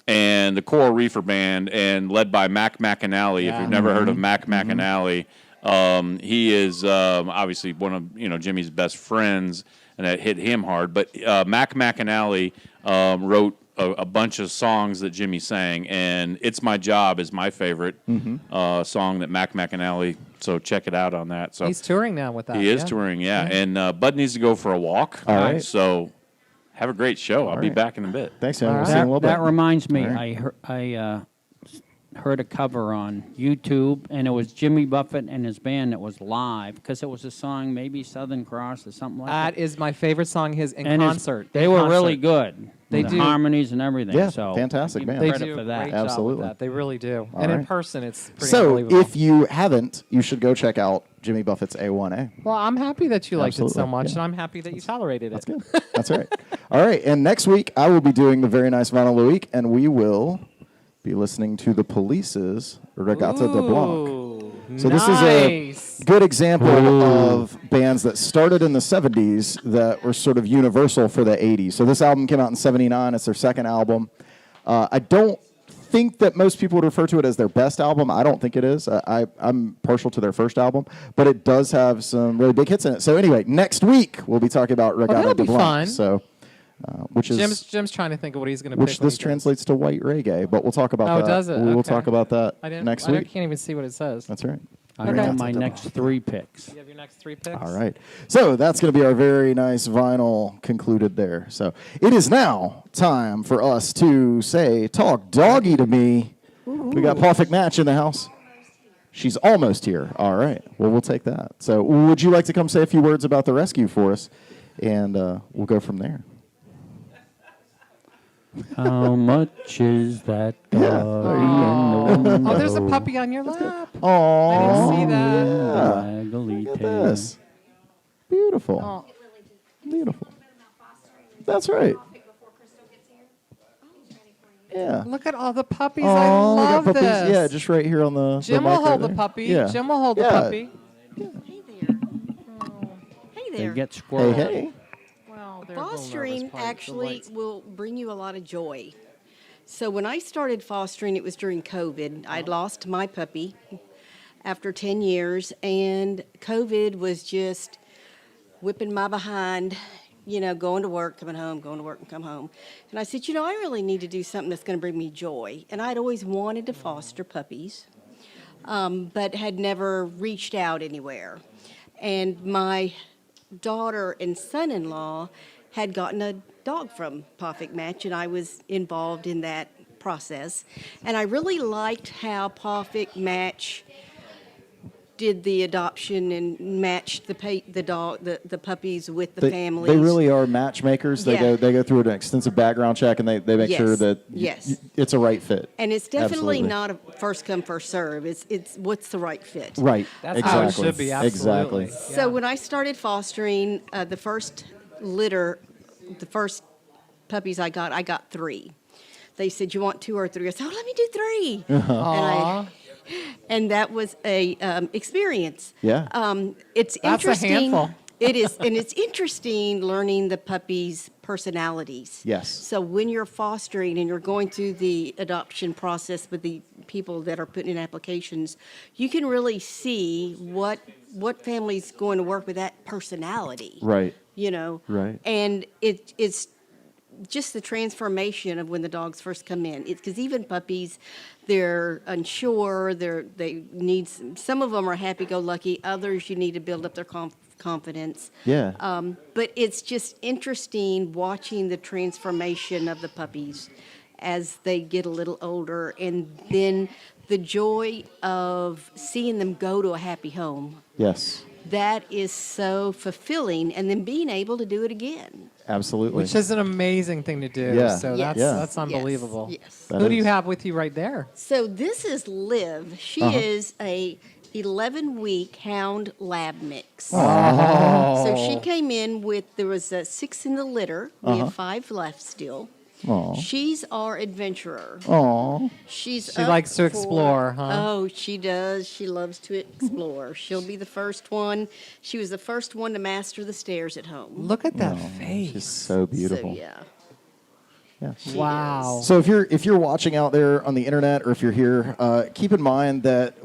And the Coral Reefer Band, and led by Mac McAnally. If Yeah. you've never heard of Mac McAnally, he is obviously one of Jimmy's best friends, and that hit him hard. But Mac McAnally wrote a bunch of songs that Jimmy sang, and "It's My Job" is my favorite song that Mac McAnally. So check it out on that. So He's touring now with that. he is yeah. touring, yeah. And Bud needs to go for a walk. All right. So have a great show. I'll be right. back in a bit. Thanks, man. All We'll right. see you in a little bit. That reminds me, All right. I heard a cover on YouTube, and it was Jimmy Buffett and his band that was live, because it was a song, maybe Southern Cross or something like That that. is my favorite song. His in And his- concert. They In were concert. really good. They the do. harmonies and everything. Yeah, so fantastic give band. them They credit do for a that. great job Absolutely. with that. They really do. All And in right. person, it's pretty So unbelievable. if you haven't, you should go check out Jimmy Buffett's A1A. Well, I'm happy that you liked it so Absolutely, much, yeah. and I'm happy that you tolerated it. That's good. That's all right. All right. And next week, I will be doing the Very Nice Vinyl of the Week, and we will be listening to the Police's Regatta de Blanc. Ooh. So this is a good example of bands that started in the 70s that were sort of universal for the 80s. So this album came out in 79. It's their second album. I don't think that most people would refer to it as their best album. I don't think it is. I'm partial to their first album, but it does have some really big hits in it. So anyway, next week we'll be talking about Regatta that'll de be Blanc. fun. So, which is Jim's trying to think of what he's going to pick. which this translates to white reggae, but we'll talk about Oh, that. does it? We will Okay. talk about that I next I week. can't even see what it says. That's right. I know my next 3 picks. You have your next 3 picks? All right. So that's going to be our very nice vinyl concluded there. So it is now time for us to say, talk doggy to me. We got Perfect Match in the house. She's almost here. All right. Well, we'll take that. So would you like to come say a few words about the rescue for us? And we'll go from there. How much is that doggy in the window? Oh, there's a puppy on your lap. Oh, I didn't see that. Waggly look at tail. this. Beautiful. Oh. Beautiful. That's right. Yeah. Look at all the puppies. Oh, I we got love puppies. this. Yeah, just right here on the Jim mic will hold right the there. puppy. Yeah. Jim will hold the Yeah. puppy. Hey there. Hey They there. get Hey, squirrel. hey. Well, they're a little Fostering nervous, probably, actually lights. will bring you a lot of joy. So when I started fostering, it was during COVID. I'd lost my puppy after 10 years, and COVID was just whipping my behind, going to work, coming home, going to work and come home. And I said, I really need to do something that's going to bring me joy. And I'd always wanted to foster puppies, but had never reached out anywhere. And my daughter and son-in-law had gotten a dog from Perfect Match, and I was involved in that process. And I really liked how Perfect Match did the adoption and matched the puppies with the families. They really are matchmakers. They Yeah. go through an extensive background check, and they make Yes. sure that Yes. it's a right fit. And it's definitely Absolutely. not a first come, first serve. It's what's the right fit. Right. That's exactly. how it should be. Absolutely. Exactly. So when I started fostering, the first puppies I got 3. They said, "You want 2 or 3?" I said, "Oh, let me do 3." Aw. And that was a experience. Yeah. It's That's a interesting. handful. It is, and it's interesting learning the puppies' personalities. Yes. So when you're fostering and you're going through the adoption process with the people that are putting in applications, you can really see what family's going to work with that personality. Right. Right. And it's just the transformation of when the dogs first come in. It's because even puppies, they're unsure. They need some of them are happy-go-lucky. Others you need to build up their confidence. Yeah. But it's just interesting watching the transformation of the puppies as they get a little older, and then the joy of seeing them go to a happy home. Yes. That is so fulfilling, and then being able to do it again. Absolutely. Which is an amazing thing to do. Yeah. So Yes. that's Yes. unbelievable. Yes. That Who do you is. have with you right there? So this is Liv. She is a 11-week hound lab mix. So she came in with, there was 6 in the litter. We have 5 left still. Aw. She's our adventurer. Aw. She likes to explore, huh? Oh, she does. She loves to explore. She'll be the first one. She was the first one to master the stairs at home. Look at that She's face. so beautiful. So yeah. Yeah. Wow. So if you're watching out there on the internet, or if you're here, keep in mind that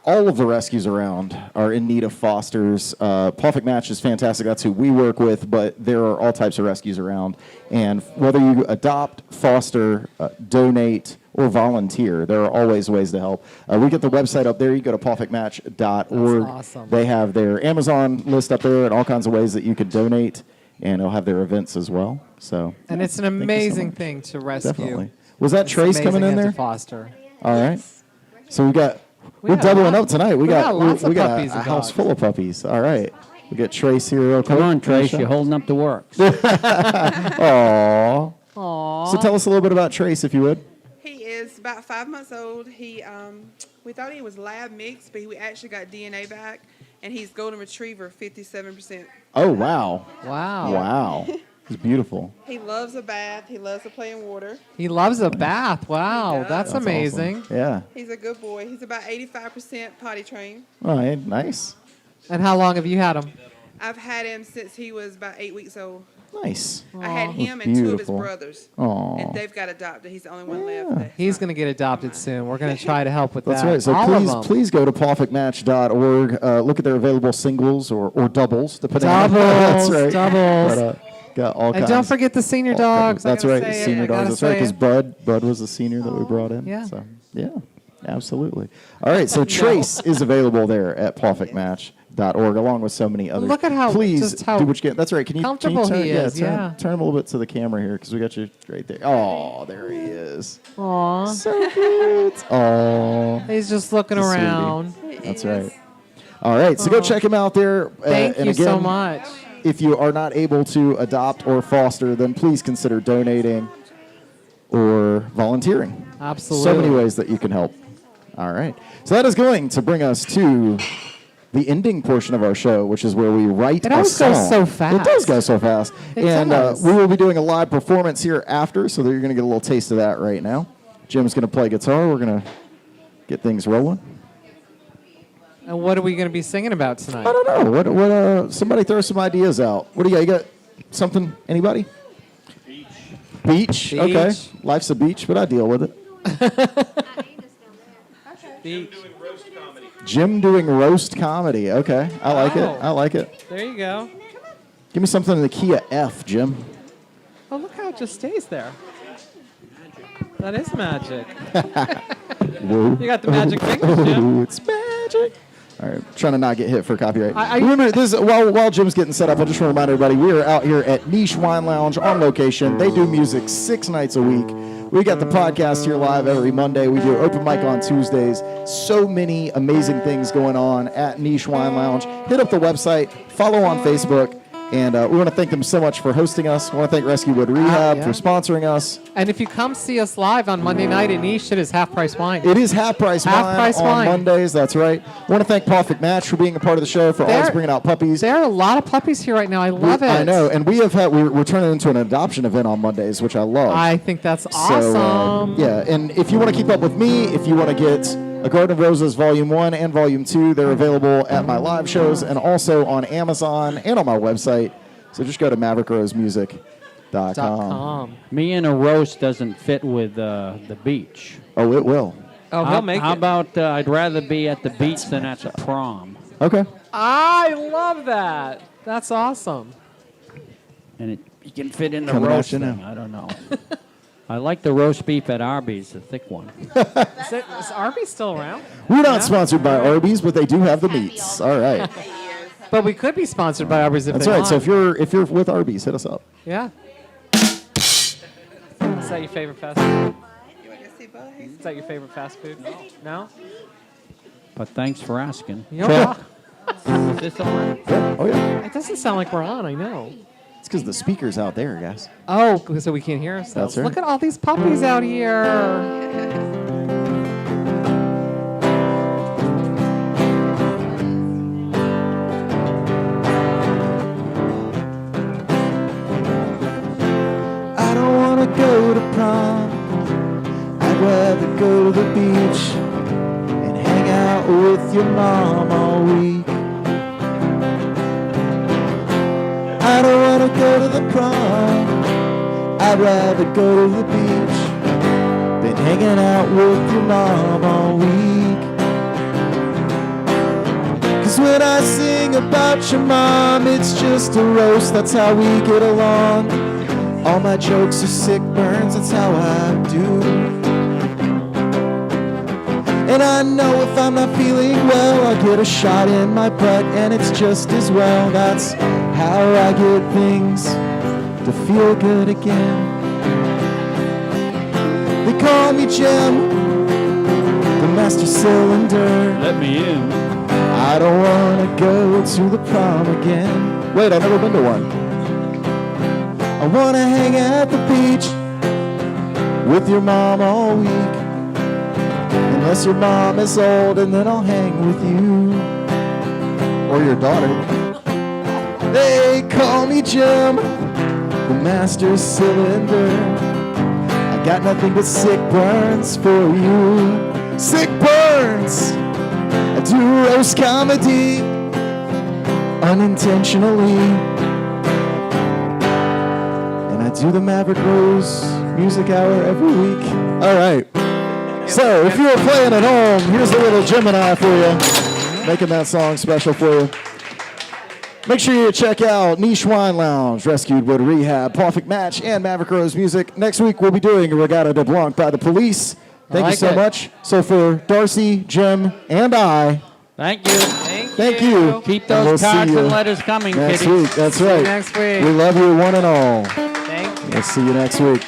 all of the rescues around are in need of fosters. Perfect Match is fantastic. That's who we work with, but there are all types of rescues around. And whether you adopt, foster, donate, or volunteer, there are always ways to help. We get the website up there. You go to perfectmatch.org. That's awesome. They have their Amazon list up there and all kinds of ways that you can donate, and they'll have their events as well. So And it's an thank you so amazing much. thing to rescue. Definitely. Was that It's Trace amazing coming in and to there? foster. All right. So we're got doubling a lot- up tonight. we got lots of we got puppies a and house dogs. full of puppies. All right. We got Trace here real quick. Come on, Trace, you're holding up the works. Aww. Aww. So tell us a little bit about Trace, if you would. He is about 5 months old. We thought he was lab mixed, but we actually got DNA back, and he's golden retriever 57%. Oh, wow. Wow. Wow. It's beautiful. He loves a bath. He loves to play in water. He loves a bath. Wow, does. that's That's amazing. awesome. Yeah. He's a good boy. He's about 85% potty trained. All right. Nice. And how long have you had him? I've had him since he was about 8 weeks old. Nice. I had him That's and 2 of his beautiful. brothers. Aw. And they've got adopted. He's the only one left. Yeah. that's He's not- going to get adopted soon. We're going to try to help with That's that. right. So All of them. please go to pawfikmatch.org. Look at their available singles or doubles, depending on Doubles, That's right. doubles. But, got all And kinds. don't forget the senior dogs. I That's gotta right. say it. Senior I gotta dogs. That's right. say Because it. Bud was the senior that we brought in. yeah. So yeah, absolutely. All right. So Trace is available there at pawfikmatch.org, along with so many others. Look at how- Please just how do what you can. That's right. Can you comfortable turn, he is, yeah. turn him a little bit to the camera here because we got you right there. Oh, there he is. Aw. So cute. Oh. He's just looking He's a sweetie. around. That's right. All right, so go check him out there. Thank and you again, so much. If you are not able to adopt or foster, then please consider donating or volunteering. Absolutely. So many ways that you can help. All right. So that is going to bring us to the ending portion of our show, which is where we write It a always song. goes so fast. It does go so fast. It and does. we will be doing a live performance here after, so that you're going to get a little taste of that right now. Jim's going to play guitar. We're going to get things rolling. And what are we going to be singing about tonight? I don't know. What? Somebody throw some ideas out. What do you got? You got something? Anybody? Beach. Okay. Beach. Life's a beach, but I deal with it. Beach. Jim doing roast comedy. Okay. I like Wow. it. I like it. There you go. Give me something in the key of F, Jim. Oh, look how it just stays there. That is magic. Whoa. You got the magic fingers, Jim. Ooh, it's magic. All right, trying to not get hit for copyright. I- Remember, this while Jim's getting set up, I just want to remind everybody we are out here at Niche Wine Lounge on location. They do music 6 nights a week. We got the podcast here live every Monday. We do open mic on Tuesdays. So many amazing things going on at Niche Wine Lounge. Hit up the website, follow on Facebook, and we want to thank them so much for hosting us. We want to thank Rescue Wood Rehab yeah. for sponsoring us. And if you come see us live on Monday night at Niche, it is half-price wine. It is half-price wine Half-price on wine. Mondays. That's right. I want to thank Perfect Match for being a part of the show, for always There- bringing out puppies. There are a lot of puppies here right now. I love it. I know, and we're turning into an adoption event on Mondays, which I love. I think that's So, awesome. yeah, and if you want to keep up with me, if you want to get A Garden of Roses Volume 1 and Volume 2, they're available at my live shows and also on Amazon and on my website. So just go to MaverickRoseMusic.com. .com. Me and a roast doesn't fit with the beach. Oh, it will. Oh, he'll make How it. about I'd rather be at the beach than at the prom? Okay. I love that. That's awesome. And you can fit in the Coming at roast you thing. now. I don't know. I like the roast beef at Arby's, the thick one. Is Arby's still around? We're not sponsored by Arby's, but they do have the meats. All right. But we could be sponsored by Arby's if That's they right. want. So if you're with Arby's, hit us up. Yeah. Is that your favorite fast food? You want to see Bud? Is that your favorite fast food? No? But thanks for asking. You know, Is this on? Yeah. Oh yeah. it doesn't sound like we're on, I know. It's because the speaker's out there, guys. Oh, so we can't hear ourselves. That's right. Look at all these puppies out here. I don't want to go to prom. I'd rather go to the beach and hang out with your mom all week. I don't want to go to the prom. I'd rather go to the beach than hanging out with your mom all week. 'Cause when I sing about your mom, it's just a roast, that's how we get along. All my jokes are sick burns, that's how I do. And I know if I'm not feeling well, I'll get a shot in my butt, and it's just as well. That's how I get things to feel good again. They call me Jim, the master cylinder. Let me in. I don't want to go to the prom again. Wait, I've never been to one. I want to hang at the beach with your mom all week. Unless your mom is old, and then I'll hang with you. Or your daughter. They call me Jim, the master cylinder. I got nothing but sick burns for you. Sick burns! I do roast comedy unintentionally. And I do the Maverick Rose Music Hour every week. All right. So if you were playing at home, here's a little Gemini for you, making that song special for you. Make sure you check out Niche Wine Lounge, Rescued Wood Rehab, Perfect Match, and Maverick Rose Music. Next week, we'll be doing a Regatta de Blanc by the Police. Thank you so much. So for Darcy, Jim, and I, Thank you. thank you. Keep And those we'll see cards you and letters coming, next kiddies. week. That's See you right. next week. We love you one and all. Thank you. We'll see you next week.